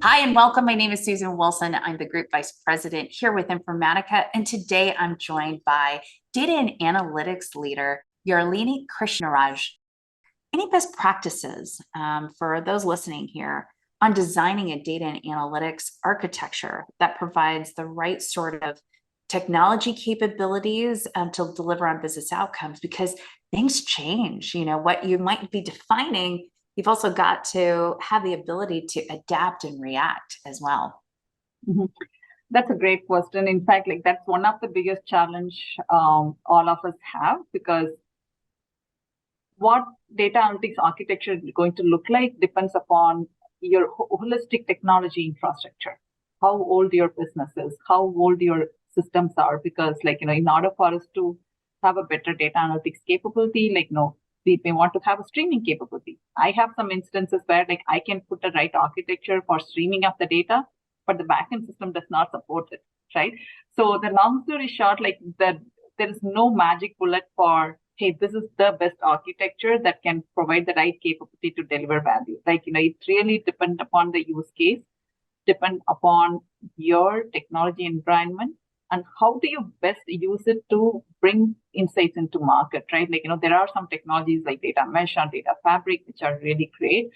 Hi and welcome. My name is Susan Wilson. I'm the Group Vice President here with Informatica, and today I'm joined by Data and Analytics Leader, Yazhene Krishnaraj. Any best practices for those listening here on designing a data and analytics architecture that provides the right sort of technology capabilities to deliver on business outcomes? Because things change. What you might be defining, you've also got to have the ability to adapt and react as well. Mhm. That's a great question. In fact, that's one of the biggest challenge all of us have, because what data analytics architecture is going to look like depends upon your holistic technology infrastructure, how old your business is, how old your systems are. Because in order for us to have a better data analytics capability, we may want to have a streaming capability. I have some instances where I can put the right architecture for streaming of the data, but the backend system does not support it, right? So the long story short, there is no magic bullet for, hey, this is the best architecture that can provide the right capability to deliver value. It really depends upon the use case, depend upon your technology environment, and how do you best use it to bring insights into market, right? There are some technologies like data mesh or data fabric, which are really great.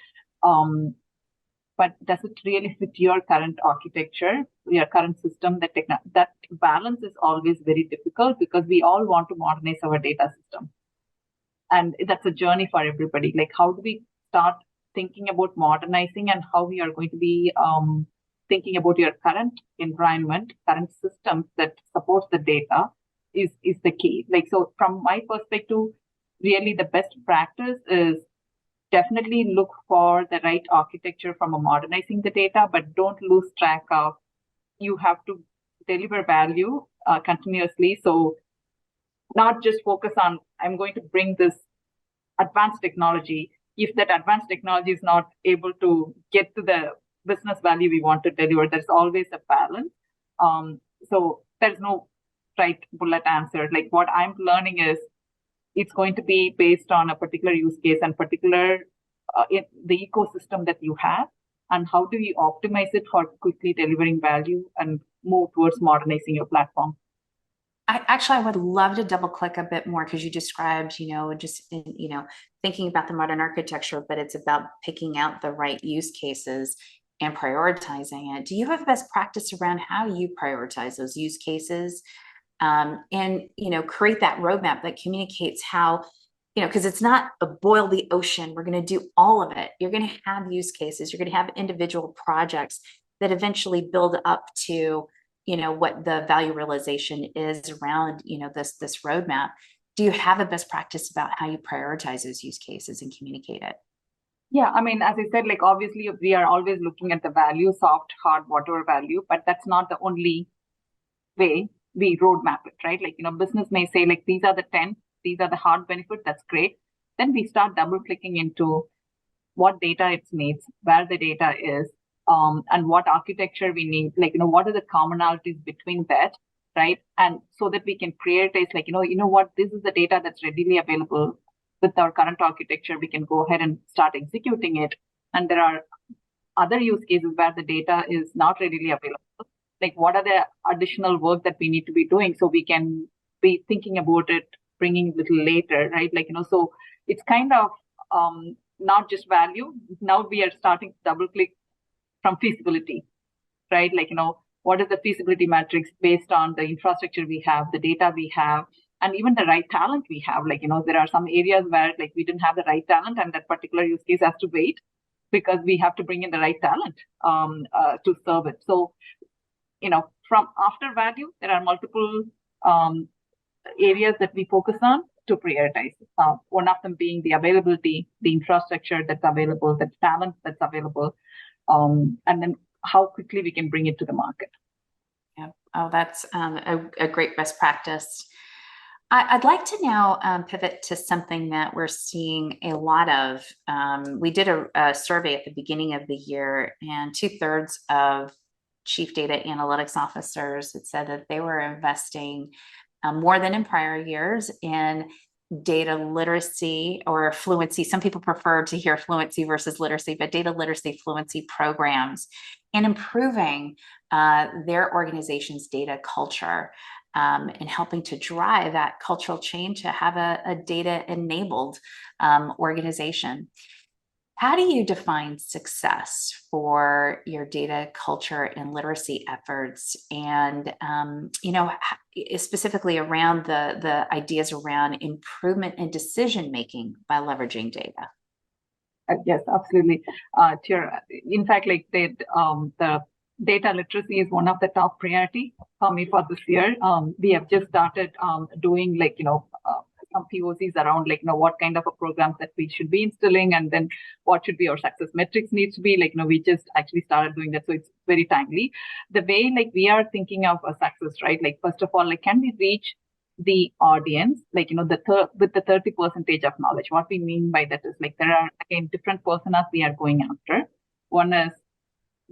But does it really fit your current architecture, your current system? That balance is always very difficult, because we all want to modernize our data system. And that's a journey for everybody. How do we start thinking about modernizing, and how we are going to be thinking about your current environment, current systems that supports the data is the key. So from my perspective, really the best practice is definitely look for the right architecture from a modernizing the data, but don't lose track of, you have to deliver value continuously. So not just focus on, I'm going to bring this advanced technology, if that advanced technology is not able to get to the business value we want to deliver. There's always a balance. So there's no right bullet answer. What I'm learning is, it's going to be based on a particular use case and particular in the ecosystem that you have, and how do you optimize it for quickly delivering value and move towards modernizing your platform. I would love to double click a bit more, because you described, thinking about the modern architecture, but it's about picking out the right use cases and prioritizing it. Do you have best practice around how you prioritize those use cases? And create that roadmap that communicates how, because it's not a boil the ocean, we're going to do all of it. You're going to have use cases, you're going to have individual projects that eventually build up to, what the value realization is around, this roadmap. Do you have a best practice about how you prioritize those use cases and communicate it? Yeah, as I said, obviously we are always looking at the value, soft, hard, whatever value, but that's not the only way we roadmap it, right? Business may say, these are the 10, these are the hard benefits, that's great. Then we start double clicking into what data it needs, where the data is, and what architecture we need, what are the commonalities between that, right? And so that we can prioritize, what, this is the data that's readily available with our current architecture, we can go ahead and start executing it. And there are other use cases where the data is not readily available. What are the additional work that we need to be doing, so we can be thinking about it, bringing a little later, right? So it's kind of not just value. Now we are starting to double click from feasibility, right? What is the feasibility matrix based on the infrastructure we have, the data we have, and even the right talent we have. There are some areas where we didn't have the right talent, and that particular use case has to wait, because we have to bring in the right talent to serve it. So from after value, there are multiple areas that we focus on to prioritize. One of them being the availability, the infrastructure that's available, the talent that's available, and then how quickly we can bring it to the market. Yeah. Oh, that's a great best practice. I'd like to now pivot to something that we're seeing a lot of. We did a survey at the beginning of the year, and 2/3 of chief data analytics officers had said that they were investing more than in prior years in data literacy or fluency. Some people prefer to hear fluency versus literacy, but data literacy fluency programs and improving their organization's data culture and helping to drive that cultural change to have a data-enabled organization. How do you define success for your data culture and literacy efforts? And, specifically around the ideas around improvement in decision-making by leveraging data? Yes, absolutely. In fact, like the data literacy is one of the top priority for me for this year. We have just started doing some POCs around what kind of a programs that we should be instilling, and then what should be our success metrics needs to be. We just actually started doing that, so it's very timely. The way we are thinking of a success, right? First of all, can we reach the audience, with the 30% of knowledge? What we mean by that is there are again different personas we are going after. One is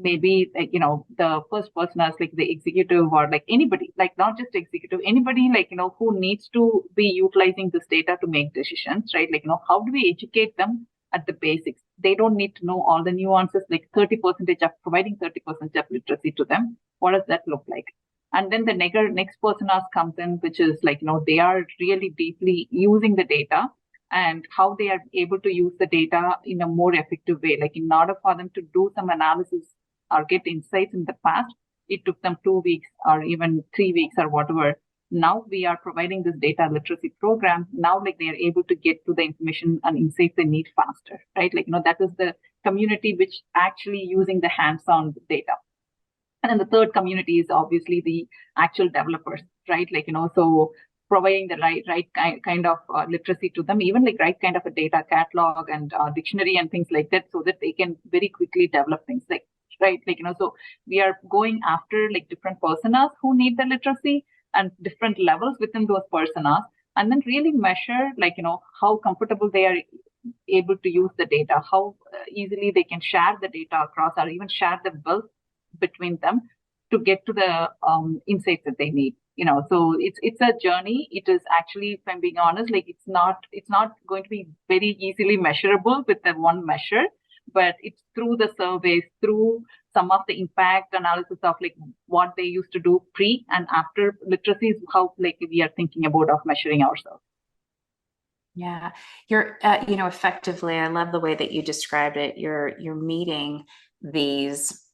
maybe the first person as the executive or anybody, not just executive, anybody who needs to be utilizing this data to make decisions, right? How do we educate them at the basics? They don't need to know all the nuances, 30% of providing 30% of literacy to them. What does that look like? And then the next person comes in, which is they are really deeply using the data and how they are able to use the data in a more effective way. In order for them to do some analysis or get insights in the past, it took them 2 weeks or even 3 weeks or whatever. Now we are providing this data literacy program. Now they are able to get to the information and insights they need faster, right? That is the community which actually using the hands-on data. And then the third community is obviously the actual developers, right? So providing the right kind of literacy to them, even right kind of a data catalog and dictionary and things like that, so that they can very quickly develop things right? So we are going after different personas who need the literacy and different levels within those personas, and then really measure how comfortable they are able to use the data, how easily they can share the data across, or even share the wealth between them to get to the insights that they need. So it's a journey. It is actually, if I'm being honest, it's not going to be very easily measurable with the one measure, but it's through the surveys, through some of the impact analysis of what they used to do pre and after literacy is how we are thinking about of measuring ourselves. Yeah, you're effectively, I love the way that you described it. You're meeting these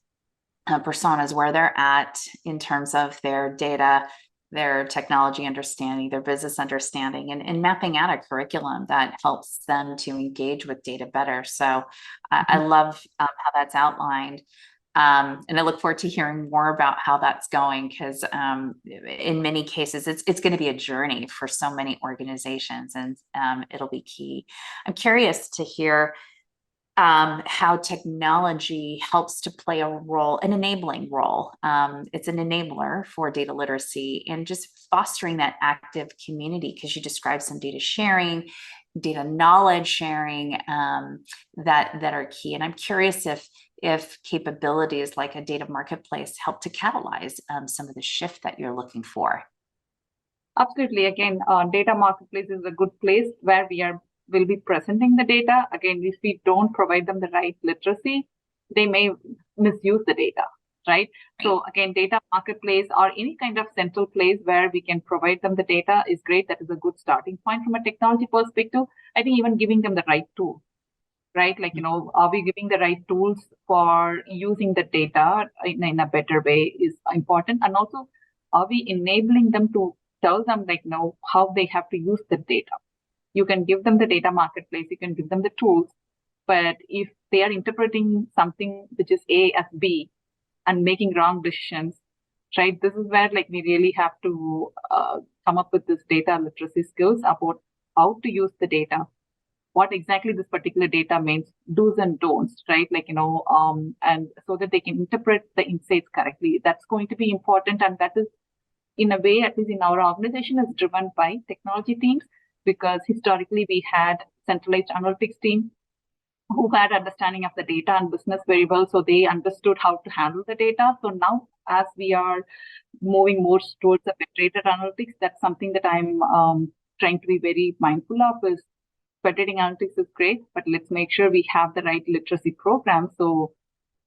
personas where they're at in terms of their data, their technology understanding, their business understanding, and mapping out a curriculum that helps them to engage with data better. So I love how that's outlined. And I look forward to hearing more about how that's going, because in many cases, it's going to be a journey for so many organizations, and it'll be key. I'm curious to hear how technology helps to play a role, an enabling role. It's an enabler for data literacy and just fostering that active community, because you described some data sharing, data knowledge sharing that are key. And I'm curious if capabilities like a data marketplace help to catalyze some of the shift that you're looking for. Absolutely. Again, data marketplace is a good place where will be presenting the data. Again, if we don't provide them the right literacy, they may misuse the data, right? So again, data marketplace or any kind of central place where we can provide them the data is great. That is a good starting point from a technology perspective. I think even giving them the right tool, right? Are we giving the right tools for using the data in a better way is important. And also, are we enabling them to tell them how they have to use the data? You can give them the data marketplace, you can give them the tools, but if they are interpreting something which is A as B and making wrong decisions, right? This is where we really have to come up with this data literacy skills about how to use the data, what exactly this particular data means, do's and don'ts, right? And so that they can interpret the insights correctly. That's going to be important, and that is, in a way, at least in our organization, is driven by technology teams, because historically we had centralized analytics team who had understanding of the data and business very well, so they understood how to handle the data. So now, as we are moving more towards the federated analytics, that's something that I'm trying to be very mindful of is predicting analytics is great, but let's make sure we have the right literacy program so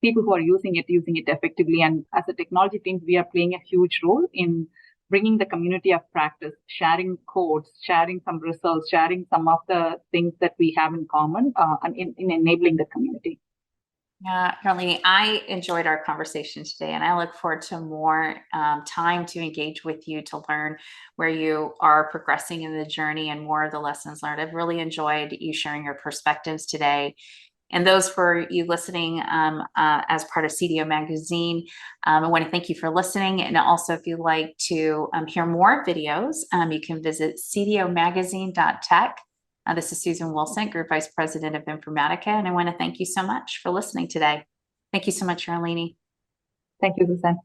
people who are using it effectively. And as a technology team, we are playing a huge role in bringing the community of practice, sharing codes, sharing some results, sharing some of the things that we have in common, and in enabling the community. Yeah, Harleen, I enjoyed our conversation today, and I look forward to more time to engage with you to learn where you are progressing in the journey and more of the lessons learned. I've really enjoyed you sharing your perspectives today. And those for you listening as part of CDO Magazine, I want to thank you for listening. And also, if you'd like to hear more videos, you can visit cdomagazine.tech. This is Susan Wilson, Group Vice President of Informatica, and I want to thank you so much for listening today. Thank you so much, Harleen. Thank you, Susan.